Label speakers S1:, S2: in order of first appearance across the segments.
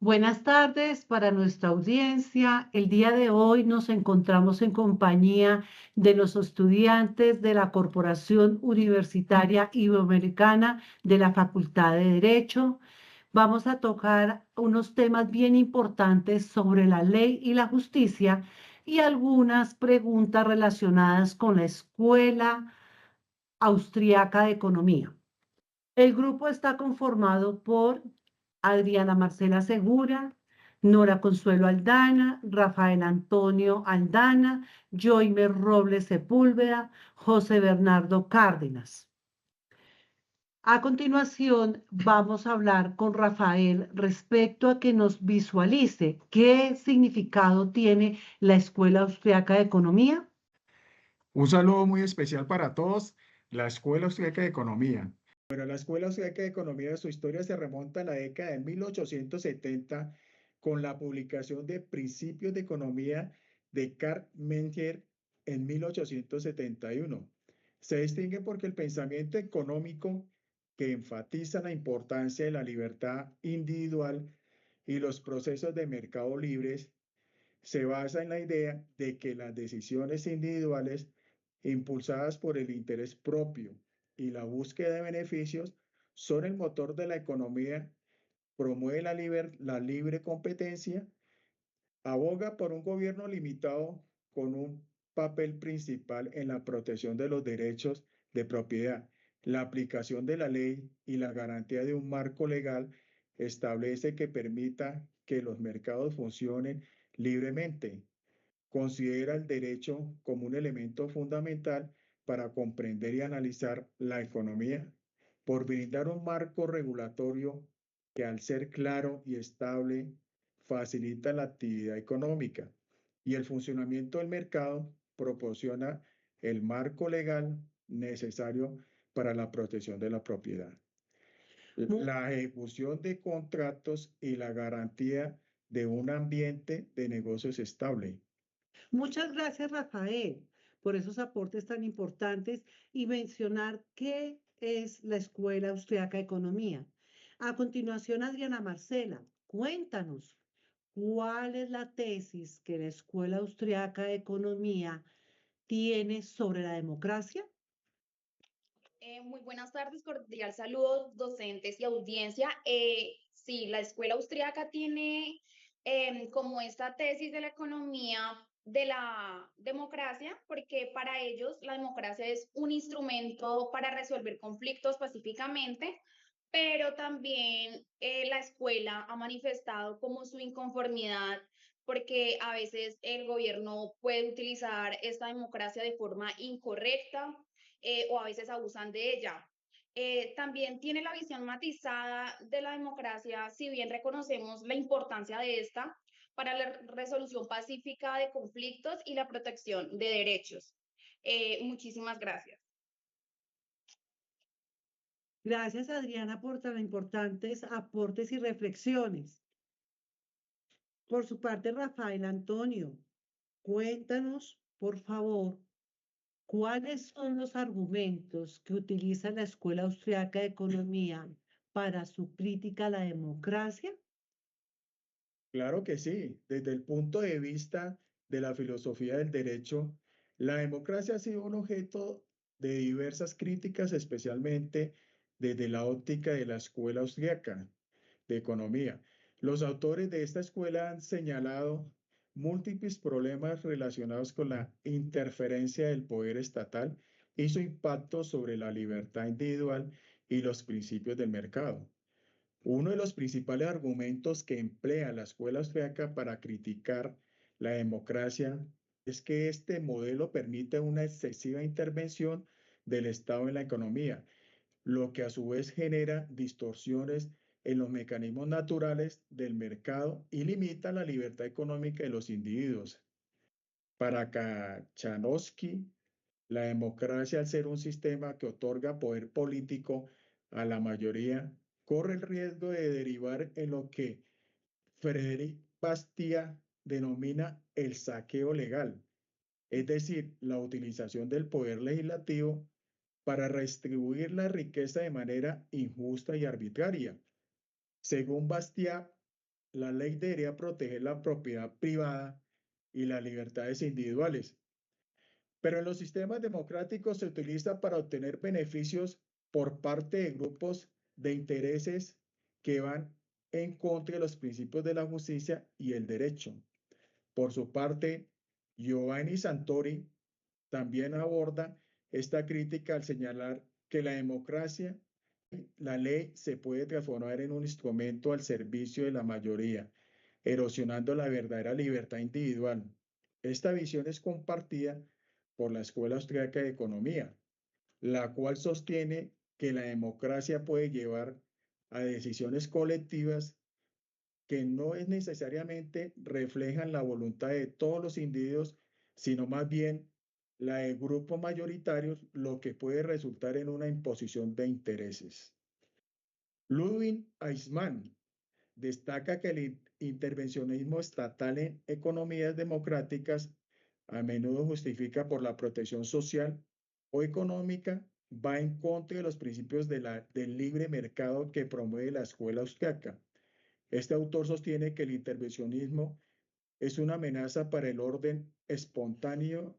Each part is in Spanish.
S1: Buenas tardes para nuestra audiencia. El día de hoy nos encontramos en compañía de los estudiantes de la Corporación Universitaria Iberoamericana de la Facultad de Derecho. Vamos a tocar unos temas bien importantes sobre la ley y la justicia y algunas preguntas relacionadas con la Escuela Austriaca de Economía. El grupo está conformado por Adriana Marcela Segura, Nora Consuelo Aldana, Rafael Antonio Aldana, Joimer Robles Sepúlveda, José Bernardo Cárdenas. A continuación, vamos a hablar con Rafael respecto a que nos visualice qué significado tiene la Escuela Austriaca de Economía.
S2: Un saludo muy especial para todos, la Escuela Austríaca de Economía. Bueno, la Escuela Austríaca de Economía, su historia se remonta a la década de 1870 con la publicación de Principios de Economía de Karl Menger en 1871. Se distingue porque el pensamiento económico que enfatiza la importancia de la libertad individual y los procesos de mercado libres se basa en la idea de que las decisiones individuales impulsadas por el interés propio y la búsqueda de beneficios son el motor de la economía, promueve la libre competencia, aboga por un gobierno limitado con un papel principal en la protección de los derechos de propiedad. La aplicación de la ley y la garantía de un marco legal establece que permita que los mercados funcionen libremente. Considera el derecho como un elemento fundamental para comprender y analizar la economía, por brindar un marco regulatorio que al ser claro y estable facilita la actividad económica y el funcionamiento del mercado proporciona el marco legal necesario para la protección de la propiedad, la ejecución de contratos y la garantía de un ambiente de negocios estable.
S1: Muchas gracias, Rafael, por esos aportes tan importantes y mencionar qué es la Escuela Austriaca de Economía. A continuación, Adriana Marcela, cuéntanos, ¿cuál es la tesis que la Escuela Austriaca de Economía tiene sobre la democracia?
S3: Muy buenas tardes, cordial saludo, docentes y audiencia. Sí, la Escuela Austriaca tiene como esta tesis de la economía de la democracia, porque para ellos la democracia es un instrumento para resolver conflictos pacíficamente, pero también la escuela ha manifestado como su inconformidad porque a veces el gobierno puede utilizar esta democracia de forma incorrecta o a veces abusan de ella. También tiene la visión matizada de la democracia, si bien reconocemos la importancia de esta para la resolución pacífica de conflictos y la protección de derechos. Muchísimas gracias.
S1: Gracias, Adriana, por tan importantes aportes y reflexiones. Por su parte, Rafael Antonio, cuéntanos, por favor, ¿cuáles son los argumentos que utiliza la Escuela Austriaca de Economía para su crítica a la democracia?
S2: Claro que sí, desde el punto de vista de la filosofía del derecho, la democracia ha sido un objeto de diversas críticas, especialmente desde la óptica de la Escuela Austriaca de Economía. Los autores de esta escuela han señalado múltiples problemas relacionados con la interferencia del poder estatal y su impacto sobre la libertad individual y los principios del mercado. Uno de los principales argumentos que emplea la escuela austríaca para criticar la democracia es que este modelo permite una excesiva intervención del Estado en la economía, lo que a su vez genera distorsiones en los mecanismos naturales del mercado y limita la libertad económica de los individuos. Para Kachanowski, la democracia, al ser un sistema que otorga poder político a la mayoría, corre el riesgo de derivar en lo que Frédéric Bastiat denomina el saqueo legal, es decir, la utilización del poder legislativo para redistribuir la riqueza de manera injusta y arbitraria. Según Bastiat, la ley debería proteger la propiedad privada y las libertades individuales. Pero en los sistemas democráticos se utiliza para obtener beneficios por parte de grupos de intereses que van en contra de los principios de la justicia y el derecho. Por su parte, Giovanni Santori también aborda esta crítica al señalar que la democracia, la ley se puede transformar en un instrumento al servicio de la mayoría, erosionando la verdadera libertad individual. Esta visión es compartida por la Escuela Austriaca de Economía, la cual sostiene que la democracia puede llevar a decisiones colectivas que no es necesariamente reflejan la voluntad de todos los individuos, sino más bien la de grupos mayoritarios, lo que puede resultar en una imposición de intereses. Ludwig Eichmann destaca que el intervencionismo estatal en economías democráticas a menudo justifica por la protección social o económica, va en contra de los principios del libre mercado que promueve la escuela austriaca. Este autor sostiene que el intervencionismo es una amenaza para el orden espontáneo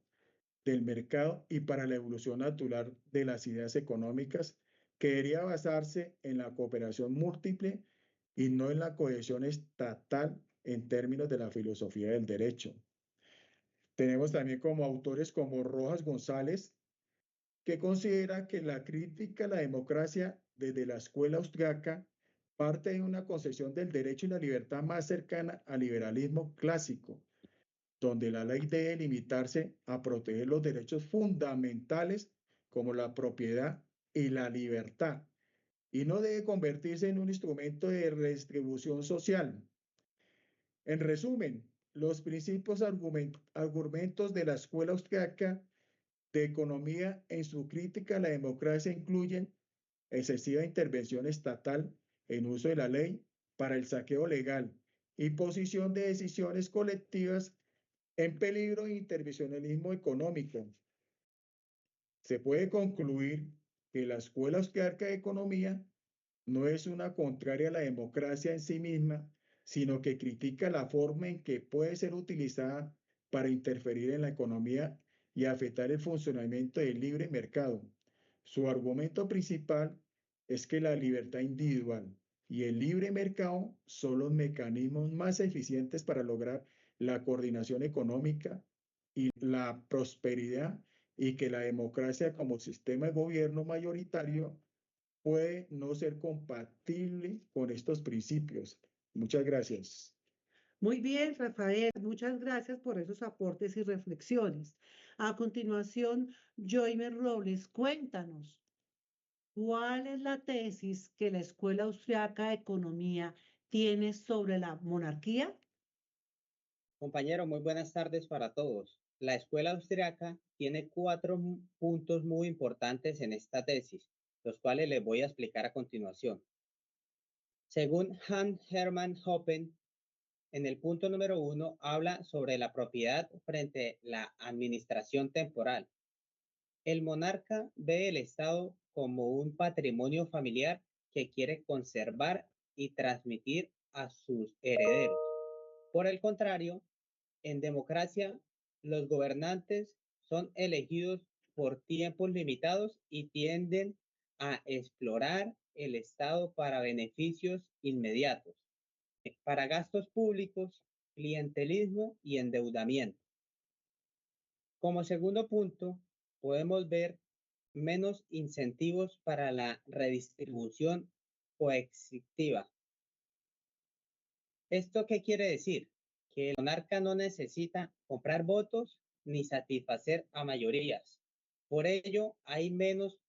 S2: del mercado y para la evolución natural de las ideas económicas, que debería basarse en la cooperación múltiple y no en la cohesión estatal en términos de la filosofía del derecho. Tenemos también como autores como Rojas González, que considera que la crítica a la democracia desde la escuela austriaca parte de una concepción del derecho y la libertad más cercana al liberalismo clásico, donde la ley debe limitarse a proteger los derechos fundamentales como la propiedad y la libertad, y no debe convertirse en un instrumento de redistribución social. En resumen, los principios argumentos de la escuela austriaca de economía en su crítica a la democracia incluyen excesiva intervención estatal en uso de la ley para el saqueo legal, imposición de decisiones colectivas en peligro de intervencionismo económico. Se puede concluir que la Escuela Austriaca de Economía no es una contraria a la democracia en sí misma, sino que critica la forma en que puede ser utilizada para interferir en la economía y afectar el funcionamiento del libre mercado. Su argumento principal es que la libertad individual y el libre mercado son los mecanismos más eficientes para lograr la coordinación económica y la prosperidad, y que la democracia como sistema de gobierno mayoritario puede no ser compatible con estos principios. Muchas gracias.
S1: Muy bien, Rafael, muchas gracias por esos aportes y reflexiones. A continuación, Joymer Robles, cuéntanos, ¿cuál es la tesis que la Escuela Austriaca de Economía tiene sobre la monarquía?
S4: Compañero, muy buenas tardes para todos. La escuela austriaca tiene cuatro puntos muy importantes en esta tesis, los cuales les voy a explicar a continuación. Según Hans Hermann Hoppe, en el punto número 1 habla sobre la propiedad frente a la administración temporal. El monarca ve el Estado como un patrimonio familiar que quiere conservar y transmitir a sus herederos. Por el contrario, en democracia, los gobernantes son elegidos por tiempos limitados y tienden a explorar el Estado para beneficios inmediatos, para gastos públicos, clientelismo y endeudamiento. Como segundo punto, podemos ver menos incentivos para la redistribución coercitiva. ¿Esto qué quiere decir? Que el monarca no necesita comprar votos ni satisfacer a mayorías. Por ello, hay menos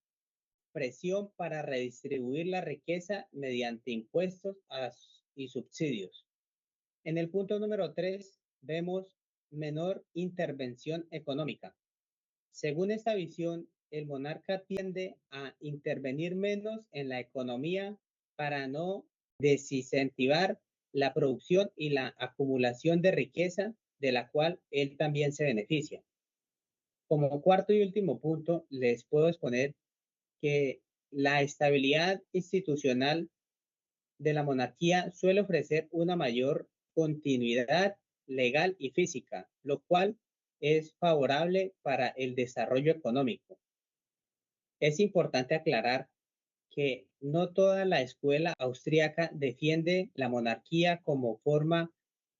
S4: presión para redistribuir la riqueza mediante impuestos y subsidios. En el punto número 3, vemos menor intervención económica. Según esta visión, el monarca tiende a intervenir menos en la economía para no desincentivar la producción y la acumulación de riqueza de la cual él también se beneficia. Como cuarto y último punto, les puedo exponer que la estabilidad institucional de la monarquía suele ofrecer una mayor continuidad legal y física, lo cual es favorable para el desarrollo económico. Es importante aclarar que no toda la escuela austríaca defiende la monarquía como forma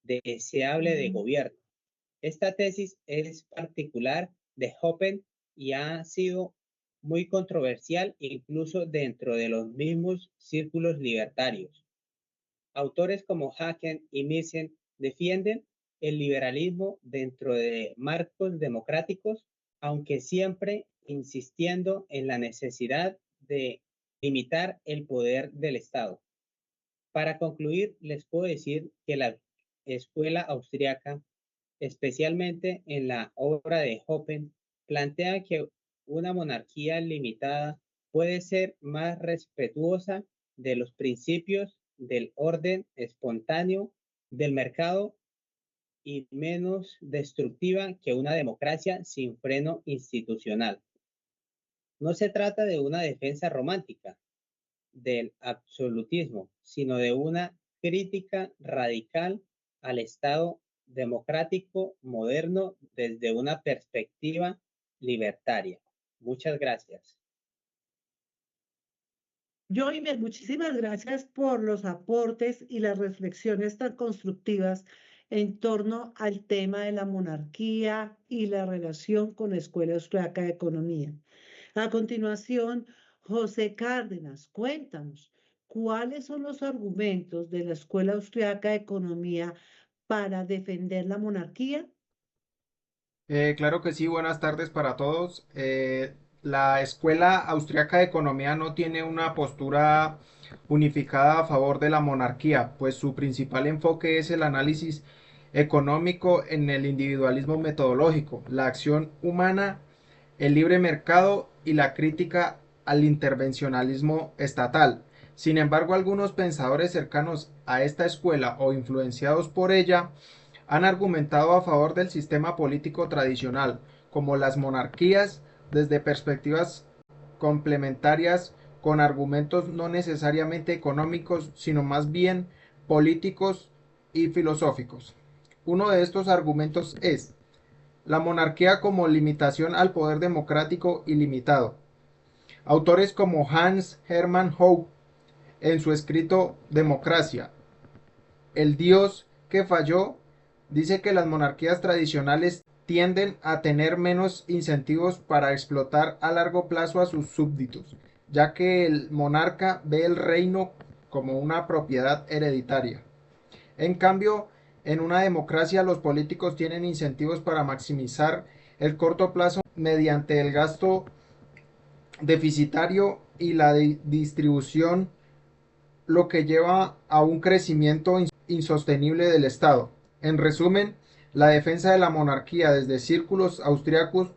S4: deseable de gobierno. Esta tesis es particular de Hoppen y ha sido muy controversial incluso dentro de los mismos círculos libertarios. Autores como Haken y Miesen defienden el liberalismo dentro de marcos democráticos, aunque siempre insistiendo en la necesidad de limitar el poder del Estado. Para concluir, les puedo decir que la escuela austriaca, especialmente en la obra de Hoppen, plantea que una monarquía limitada puede ser más respetuosa de los principios del orden espontáneo del mercado y menos destructiva que una democracia sin freno institucional. No se trata de una defensa romántica del absolutismo, sino de una crítica radical al Estado democrático moderno desde una perspectiva libertaria. Muchas gracias.
S1: Joimer, muchísimas gracias por los aportes y las reflexiones tan constructivas en torno al tema de la monarquía y la relación con la Escuela Austriaca de Economía. A continuación, José Cárdenas, cuéntanos, ¿cuáles son los argumentos de la Escuela Austriaca de Economía para defender la monarquía?
S5: Claro que sí, buenas tardes para todos. La Escuela Austriaca de Economía no tiene una postura unificada a favor de la monarquía, pues su principal enfoque es el análisis económico en el individualismo metodológico, la acción humana, el libre mercado y la crítica al intervencionalismo estatal. Sin embargo, algunos pensadores cercanos a esta escuela o influenciados por ella han argumentado a favor del sistema político tradicional, como las monarquías, desde perspectivas complementarias con argumentos no necesariamente económicos, sino más bien políticos y filosóficos. Uno de estos argumentos es la monarquía como limitación al poder democrático ilimitado. Autores como Hans Hermann Hoppe, en su escrito Democracia, el Dios que falló, dice que las monarquías tradicionales tienden a tener menos incentivos para explotar a largo plazo a sus súbditos, ya que el monarca ve el reino como una propiedad hereditaria. En cambio, en una democracia los políticos tienen incentivos para maximizar el corto plazo mediante el gasto deficitario y la distribución, lo que lleva a un crecimiento insostenible del Estado. En resumen, la defensa de la monarquía desde círculos austriacos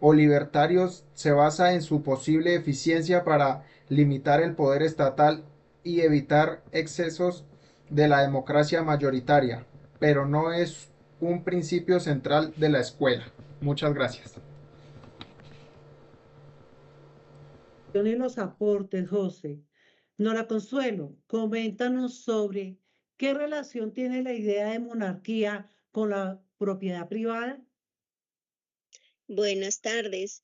S5: o libertarios se basa en su posible eficiencia para limitar el poder estatal y evitar excesos de la democracia mayoritaria, pero no es un principio central de la escuela. Muchas gracias.
S1: Y los aportes, José. Nora Consuelo, coméntanos sobre qué relación tiene la idea de monarquía con la propiedad privada.
S6: Buenas tardes.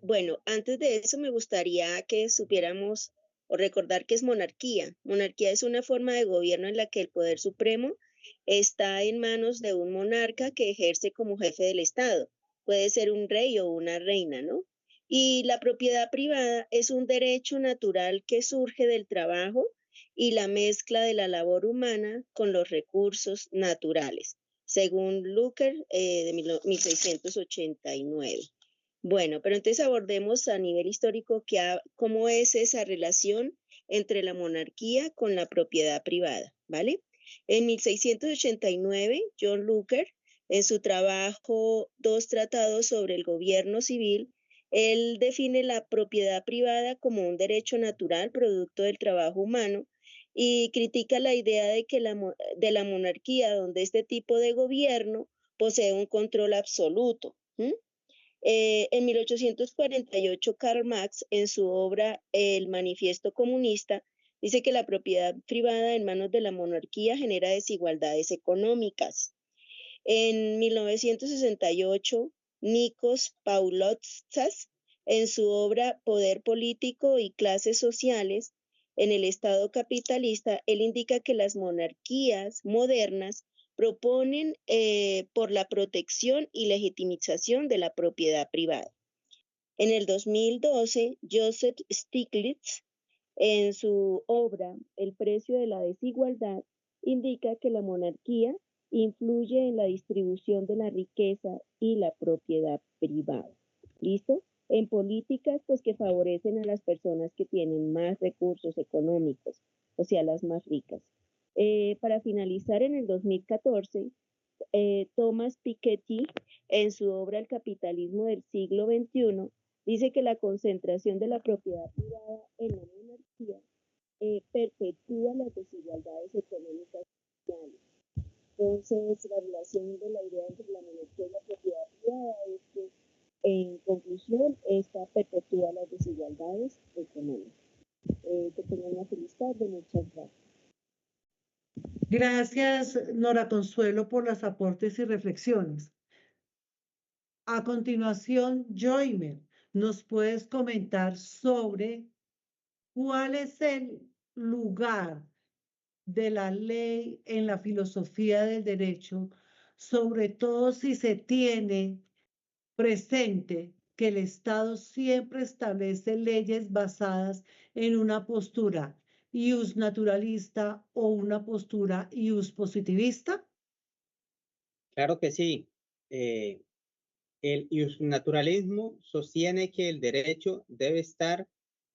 S6: Bueno, antes de eso me gustaría que supiéramos o recordar qué es monarquía. Monarquía es una forma de gobierno en la que el poder supremo está en manos de un monarca que ejerce como jefe del Estado. Puede ser un rey o una reina, ¿no? Y la propiedad privada es un derecho natural que surge del trabajo y la mezcla de la labor humana con los recursos naturales según Lucker de 1689. Bueno, pero entonces abordemos a nivel histórico cómo es esa relación entre la monarquía con la propiedad privada, ¿vale? En 1689, John Lucker, en su trabajo Dos tratados sobre el gobierno civil, él define la propiedad privada como un derecho natural producto del trabajo humano y critica la idea de la monarquía, donde este tipo de gobierno posee un control absoluto. En 1848, Karl Marx, en su obra El Manifiesto Comunista, Dice que la propiedad privada en manos de la monarquía genera desigualdades económicas. En 1968, Nikos Paulautsas, en su obra Poder político y clases sociales en el Estado capitalista, él indica que las monarquías modernas proponen por la protección y legitimización de la propiedad privada. En el 2012, Joseph Stiglitz, en su obra El precio de la desigualdad, indica que la monarquía influye en la distribución de la riqueza y la propiedad privada. ¿Listo? En políticas pues que favorecen a las personas que tienen más recursos económicos, o sea, las más ricas. Para finalizar, en el 2014, Thomas Piketty, en su obra El capitalismo del siglo XXI, dice que la concentración de la propiedad privada en la monarquía perpetúa las desigualdades económicas y sociales. Entonces, la relación de la idea entre la monarquía y la propiedad privada es que, en conclusión, esta perpetúa las desigualdades económicas. Que tengan una feliz tarde. Muchas gracias.
S1: Gracias, Nora Consuelo, por los aportes y reflexiones. A continuación, Joymer, ¿nos puedes comentar sobre cuál es el lugar de la ley en la filosofía del derecho, sobre todo si se tiene presente que el Estado siempre establece leyes basadas en una postura iusnaturalista o una postura iuspositivista?
S4: Claro que sí. El naturalismo sostiene que el derecho debe estar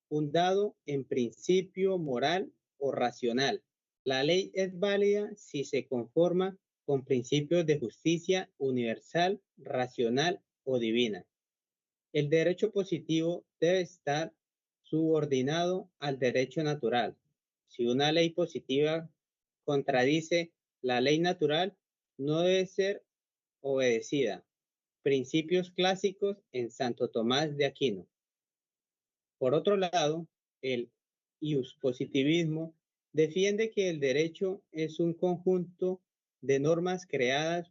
S4: fundado en principio moral o racional. La ley es válida si se conforma con principios de justicia universal, racional o divina. El derecho positivo debe estar subordinado al derecho natural. Si una ley positiva contradice la ley natural, no debe ser obedecida. Principios clásicos en Santo Tomás de Aquino. Por otro lado, el iuspositivismo defiende que el derecho es un conjunto de normas creadas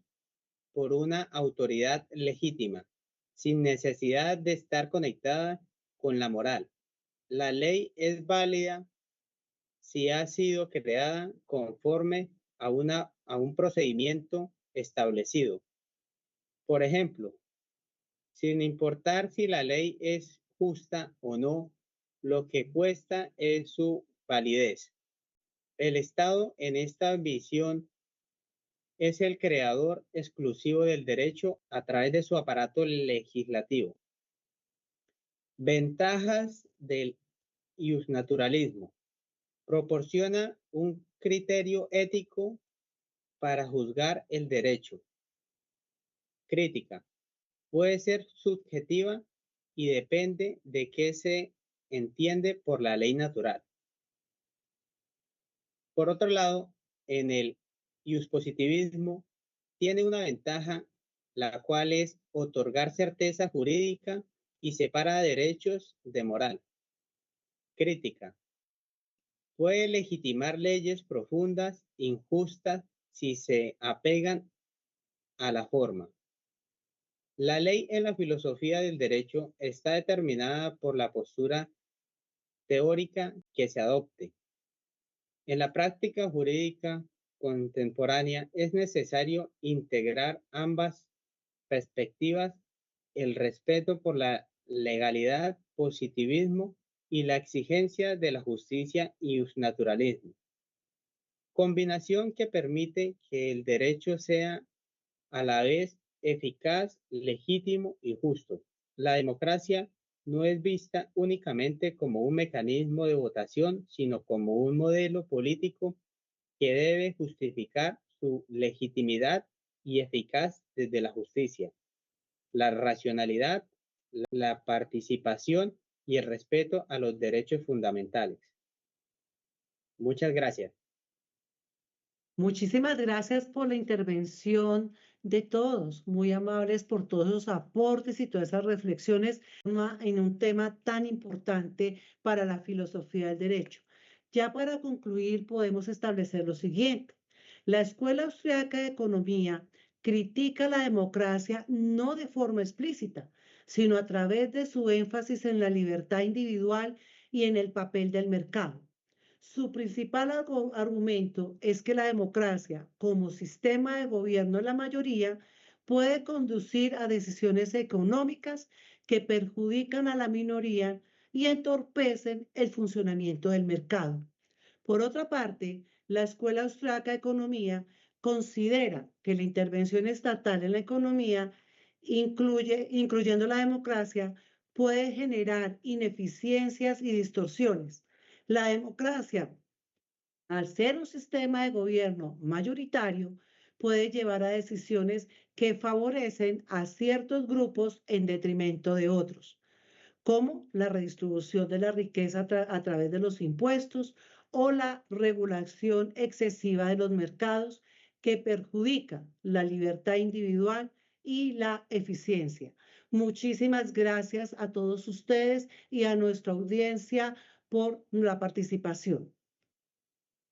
S4: por una autoridad legítima, sin necesidad de estar conectada con la moral. La ley es válida si ha sido creada conforme a un procedimiento establecido. Por ejemplo, sin importar si la ley es justa o no, lo que cuesta es su validez. El Estado en esta visión es el creador exclusivo del derecho a través de su aparato legislativo. Ventajas del iusnaturalismo. Proporciona un criterio ético para juzgar el derecho. Crítica. Puede ser subjetiva y depende de qué se entiende por la ley natural. Por otro lado, en el iuspositivismo tiene una ventaja, la cual es otorgar certeza jurídica y separa derechos de moral. Crítica. Puede legitimar leyes profundas, injustas, si se apegan a la forma. La ley en la filosofía del derecho está determinada por la postura teórica que se adopte. En la práctica jurídica contemporánea es necesario integrar ambas perspectivas, el respeto por la legalidad, positivismo y la exigencia de la justicia y naturalismo. Combinación que permite que el derecho sea a la vez eficaz, legítimo y justo. La democracia no es vista únicamente como un mecanismo de votación, sino como un modelo político que debe justificar su legitimidad y eficaz desde la justicia, la racionalidad, la participación y el respeto a los derechos fundamentales. Muchas gracias.
S1: Muchísimas gracias por la intervención de todos, muy amables por todos los aportes y todas esas reflexiones en un tema tan importante para la filosofía del derecho. Ya para concluir, podemos establecer lo siguiente. La Escuela Austriaca de Economía critica la democracia no de forma explícita, sino a través de su énfasis en la libertad individual y en el papel del mercado. Su principal argumento es que la democracia, como sistema de gobierno de la mayoría, puede conducir a decisiones económicas que perjudican a la minoría y entorpecen el funcionamiento del mercado. Por otra parte, la Escuela Austriaca de Economía considera que la intervención estatal en la economía, incluyendo la democracia, puede generar ineficiencias y distorsiones. La democracia, al ser un sistema de gobierno mayoritario, puede llevar a decisiones que favorecen a ciertos grupos en detrimento de otros, como la redistribución de la riqueza a través de los impuestos o la regulación excesiva de los mercados que perjudica la libertad individual y la eficiencia. Muchísimas gracias a todos ustedes y a nuestra audiencia por la participación.